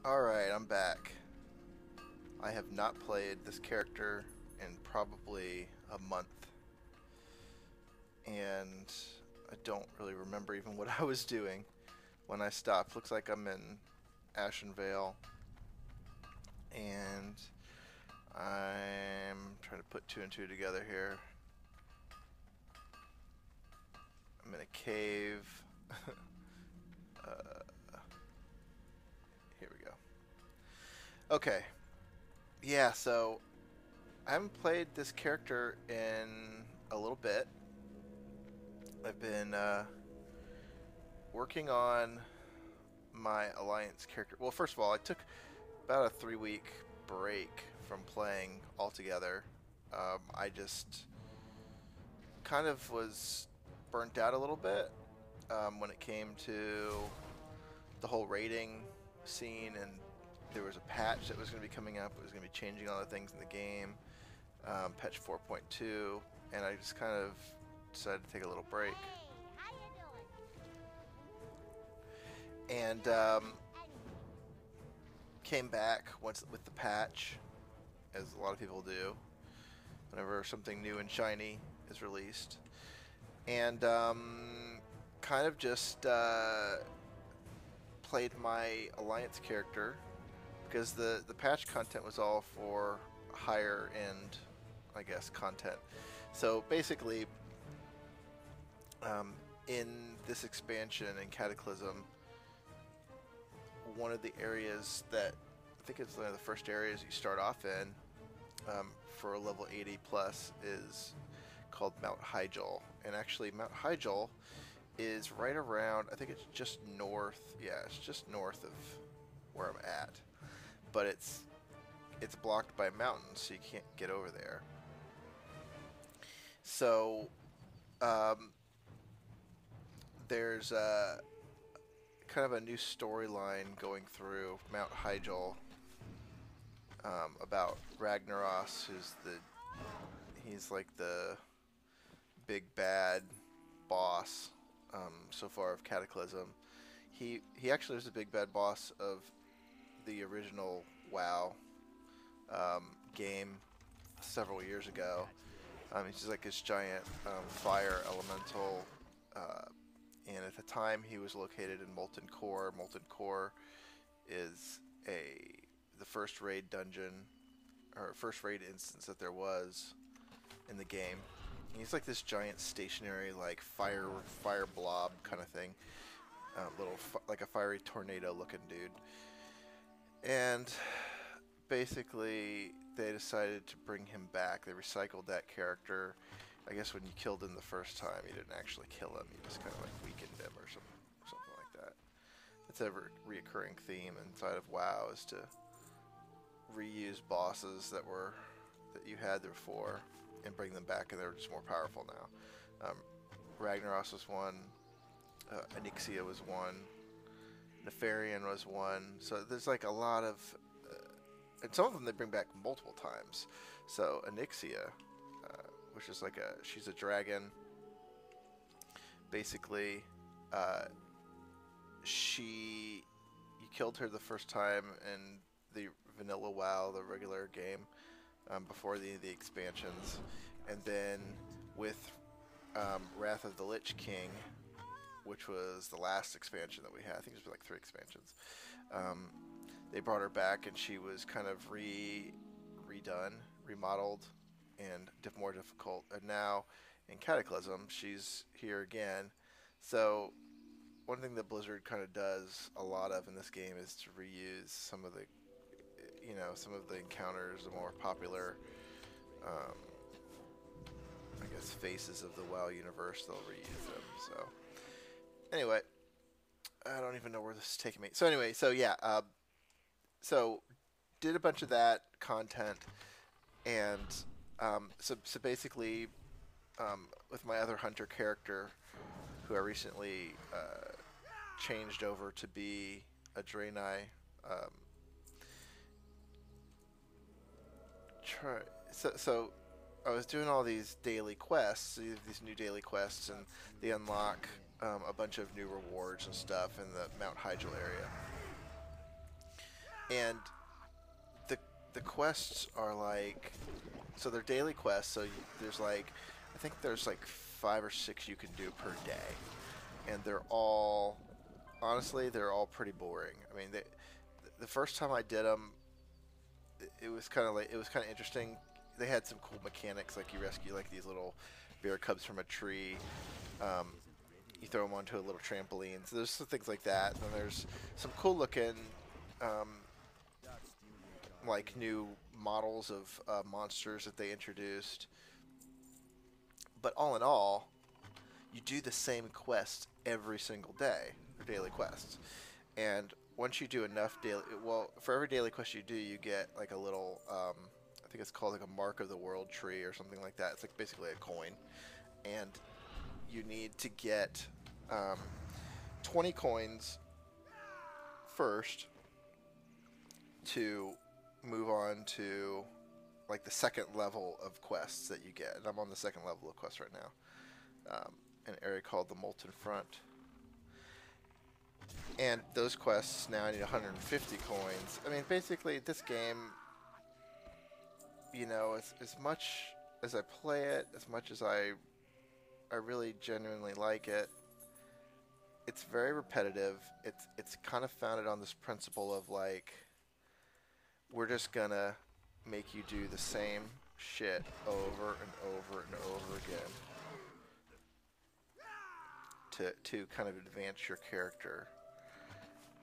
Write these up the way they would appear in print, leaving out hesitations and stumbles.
Alright, I'm back. I have not played this character in probably a month, and I don't really remember even what I was doing when I stopped. Looks like I'm in Ashen Vale, and I'm trying to put two and two together here. I'm in a cave. uh, Here we go. Okay. Yeah, so I haven't played this character in a little bit. I've been working on my alliance character. Well, first of all, I took about a 3-week break from playing altogether. I just kind of was burnt out a little bit when it came to the whole raiding scene, and there was a patch that was going to be coming up. It was going to be changing all the things in the game, patch 4.2, and I just kind of decided to take a little break. And came back once with the patch, as a lot of people do whenever something new and shiny is released, and kind of just played my alliance character because the patch content was all for higher end, I guess, content. So basically, in this expansion in Cataclysm, one of the areas that I think it's one of the first areas you start off in for a level 80 plus is called Mount Hyjal. And actually Mount Hyjal is right around, I think it's just north, yeah, it's just north of where I'm at. But it's blocked by mountains, so you can't get over there. So there's kind of a new storyline going through Mount Hyjal about Ragnaros, he's like the big bad boss so far of Cataclysm. He actually was the big bad boss of the original WoW game several years ago. He's just like this giant fire elemental, and at the time he was located in Molten Core. Molten Core is the first raid dungeon, or first raid instance that there was in the game. He's like this giant stationary, like fire blob kind of thing, like a fiery tornado looking dude. And basically they decided to bring him back. They recycled that character. I guess when you killed him the first time, you didn't actually kill him. You just kind of like weakened him or something like that. It's a reoccurring theme inside of WoW, is to reuse bosses that you had before and bring them back, and they're just more powerful now. Ragnaros was one. Onyxia was one. Nefarian was one. So there's like a lot of, and some of them they bring back multiple times. So Onyxia, which is like she's a dragon. Basically, you killed her the first time in the vanilla WoW, the regular game, before the expansions, and then with Wrath of the Lich King, which was the last expansion that we had. I think it was like 3 expansions. They brought her back, and she was kind of redone, remodeled, and more difficult. And now in Cataclysm, she's here again. So one thing that Blizzard kind of does a lot of in this game is to reuse some of the encounters, the more popular, I guess, faces of the WoW universe. They'll reuse them. So anyway, I don't even know where this is taking me. So anyway, so yeah, so did a bunch of that content, and so basically, with my other hunter character, who I recently changed over to be a Draenei. So I was doing all these daily quests, these new daily quests, and they unlock a bunch of new rewards and stuff in the Mount Hyjal area. And the the quests are like, so they're daily quests. So there's like, I think there's like 5 or 6 you can do per day, and they're all, honestly, they're all pretty boring. I mean, the first time I did them, it was kind of like, it was kind of interesting. They had some cool mechanics, like you rescue like these little bear cubs from a tree. Um, you throw them onto a little trampoline. So there's some things like that. And there's some cool looking, um, like new models of monsters that they introduced. But all in all, you do the same quest every single day, or daily quests. And once you do enough daily, well, for every daily quest you do, you get like a little, I think it's called like a Mark of the World tree or something like that. It's like basically a coin, and you need to get 20 coins first to move on to like the second level of quests that you get. And I'm on the second level of quests right now, an area called the Molten Front. And those quests, now I need 150 coins. I mean, basically, this game, you know, as much as I play it, as much as I really genuinely like it, it's very repetitive. It's kind of founded on this principle of like, we're just gonna make you do the same shit over and over and over again to kind of advance your character.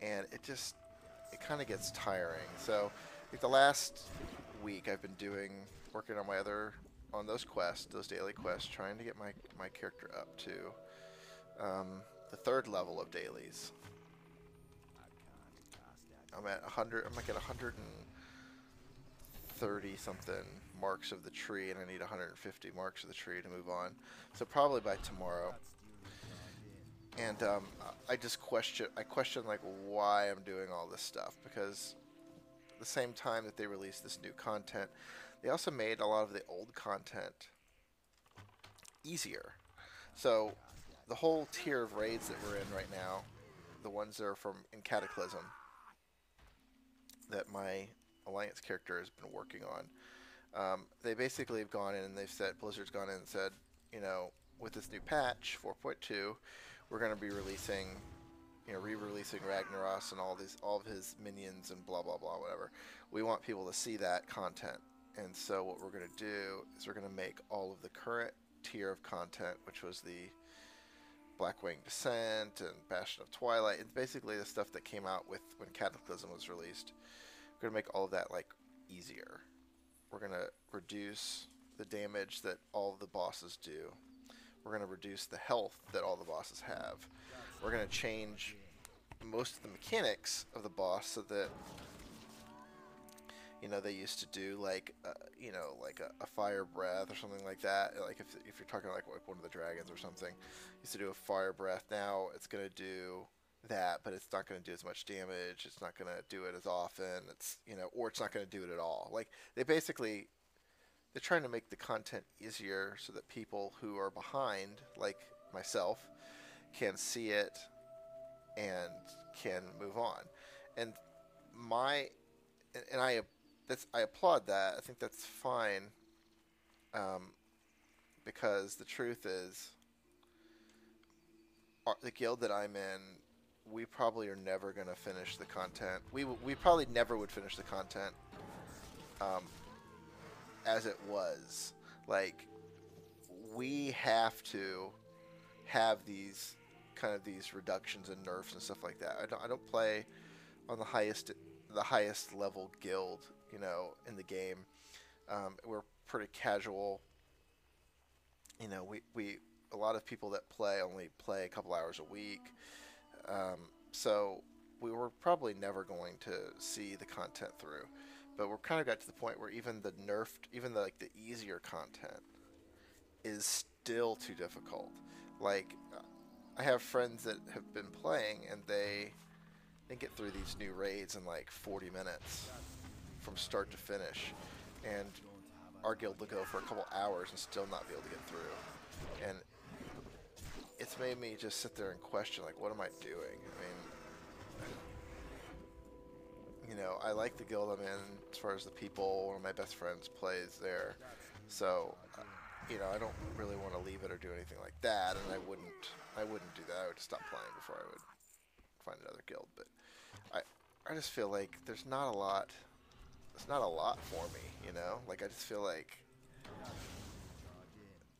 And it kind of gets tiring. So like the last week I've been working on those quests, those daily quests, trying to get my character up to the third level of dailies. I'm like at 130 something marks of the tree, and I need 150 marks of the tree to move on. So probably by tomorrow. And I question like why I'm doing all this stuff, because at the same time that they released this new content, they also made a lot of the old content easier. So the whole tier of raids that we're in right now, the ones that are in Cataclysm, that my Alliance character has been working on, they basically have gone in and they've said, Blizzard's gone in and said, you know, with this new patch 4.2, we're going to be releasing, you know, re-releasing Ragnaros and all of his minions and blah blah blah whatever. We want people to see that content, and so what we're going to do is we're going to make all of the current tier of content, which was the Blackwing Descent and Bastion of Twilight, it's basically the stuff that came out with when Cataclysm was released. We're going to make all of that like easier. We're going to reduce the damage that all of the bosses do. We're going to reduce the health that all the bosses have. We're going to change most of the mechanics of the boss so that, you know, they used to do like, you know, like a fire breath or something like that. Like if you're talking like one of the dragons or something, used to do a fire breath. Now it's going to do that, but it's not going to do as much damage. It's not going to do it as often. It's, you know, or it's not going to do it at all. Like they're trying to make the content easier so that people who are behind, like myself, can see it and can move on. And I applaud that. I think that's fine, because the truth is, the guild that I'm in, we probably are never going to finish the content. We probably never would finish the content as it was. Like, we have to have these kind of these reductions and nerfs and stuff like that. I don't play on the highest level guild, you know, in the game. We're pretty casual. You know, we a lot of people that only play a couple hours a week. So we were probably never going to see the content through. But we're kind of got to the point where even the easier content is still too difficult. Like, I have friends that have been playing, and they get through these new raids in like 40 minutes from start to finish. And our guild will go for a couple hours and still not be able to get through. And it's made me just sit there and question, like, what am I doing? I mean, you know, know, I like the guild I'm in as far as the people. One of my best friends plays there. So, you know, I don't really want to leave it or do anything like that, and I wouldn't do that. I would stop playing before I would find another guild. But I just feel like there's not a lot for me, you know? Like, I just feel like,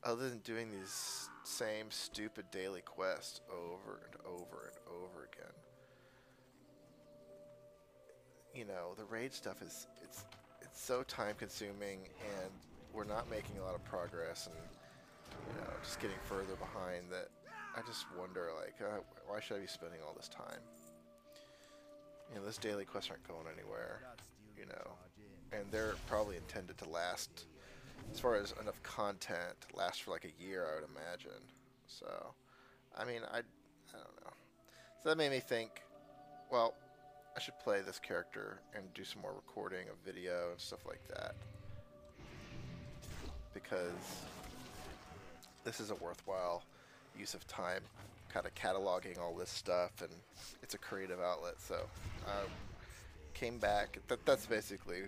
other than doing these same stupid daily quests over and over and over again, you know, the raid stuff is, it's so time consuming, and we're not making a lot of progress, and, you know, just getting further behind that. I just wonder, like, why should I be spending all this time? You know, those daily quests aren't going anywhere, you know, and they're probably intended to last, as far as enough content, last for like a year, I would imagine. So, I mean, I don't know. So that made me think, well, I should play this character and do some more recording of video and stuff like that, because this is a worthwhile use of time, kind of cataloging all this stuff, and it's a creative outlet. So I came back. That's basically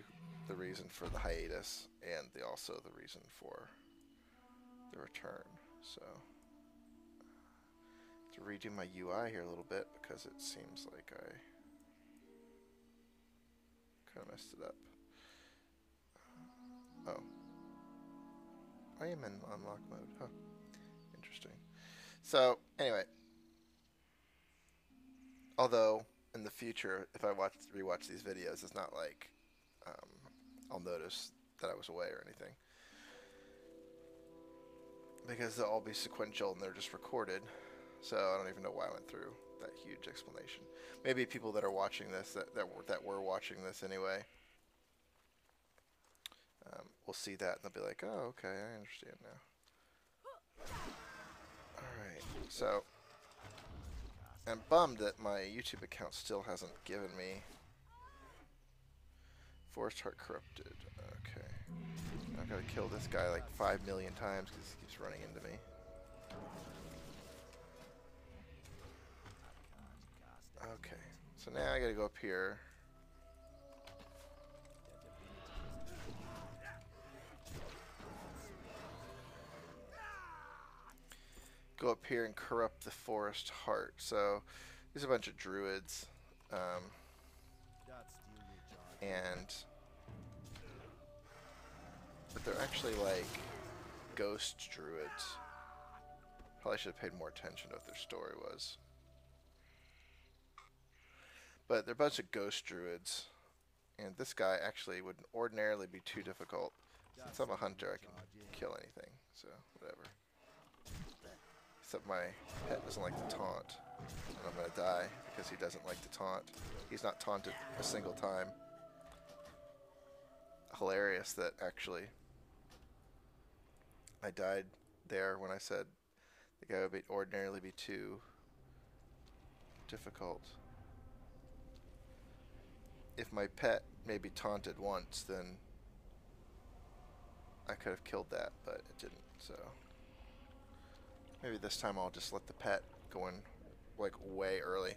the reason for the hiatus, and also the reason for the return. So to redo my UI here a little bit, because it seems like I kind of messed it up. Oh, I am in unlock mode. Huh. Interesting. So anyway, although in the future, if I rewatch these videos, it's not like I'll notice that I was away or anything, because they'll all be sequential and they're just recorded. So I don't even know why I went through that huge explanation. Maybe people that are watching this, that were watching this anyway, will see that and they'll be like, oh, okay, I understand now. Alright, so I'm bummed that my YouTube account still hasn't given me Forest Heart Corrupted. Okay. I've got to kill this guy like 5 million times because he keeps running into me. Okay. So now I got to go up here. Go up here and corrupt the Forest Heart. So there's a bunch of druids. But they're actually like ghost druids. Probably should have paid more attention to what their story was. But they're a bunch of ghost druids. And this guy actually would ordinarily be too difficult. Since I'm a hunter, I can kill anything. So, whatever. Except my pet doesn't like to taunt. And I'm going to die because he doesn't like to taunt. He's not taunted a single time. Hilarious that actually I died there when I said the guy would ordinarily be too difficult. If my pet maybe taunted once, then I could have killed that, but it didn't, so maybe this time I'll just let the pet go in like way early.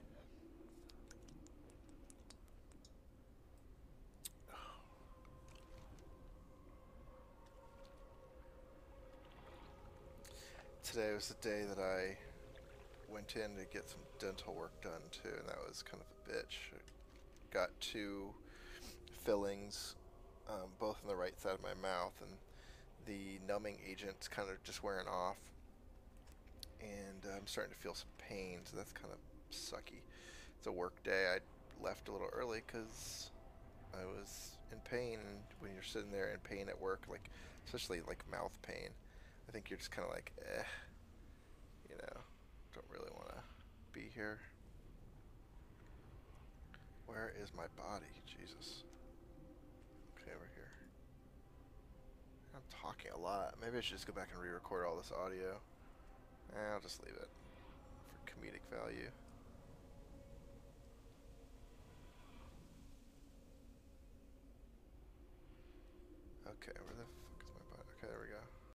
Today was the day that I went in to get some dental work done too, and that was kind of a bitch. I got 2 fillings, both on the right side of my mouth, and the numbing agent's kind of just wearing off, and I'm starting to feel some pain, so that's kind of sucky. It's a work day. I left a little early because I was in pain, and when you're sitting there in pain at work, like especially like mouth pain, I think you're just kind of like, you know, don't really want to be here. Where is my body? Jesus. Okay, over here. I'm talking a lot. Maybe I should just go back and re-record all this audio. I'll just leave it for comedic value. Okay, where the fuck is my body? Okay, there we go.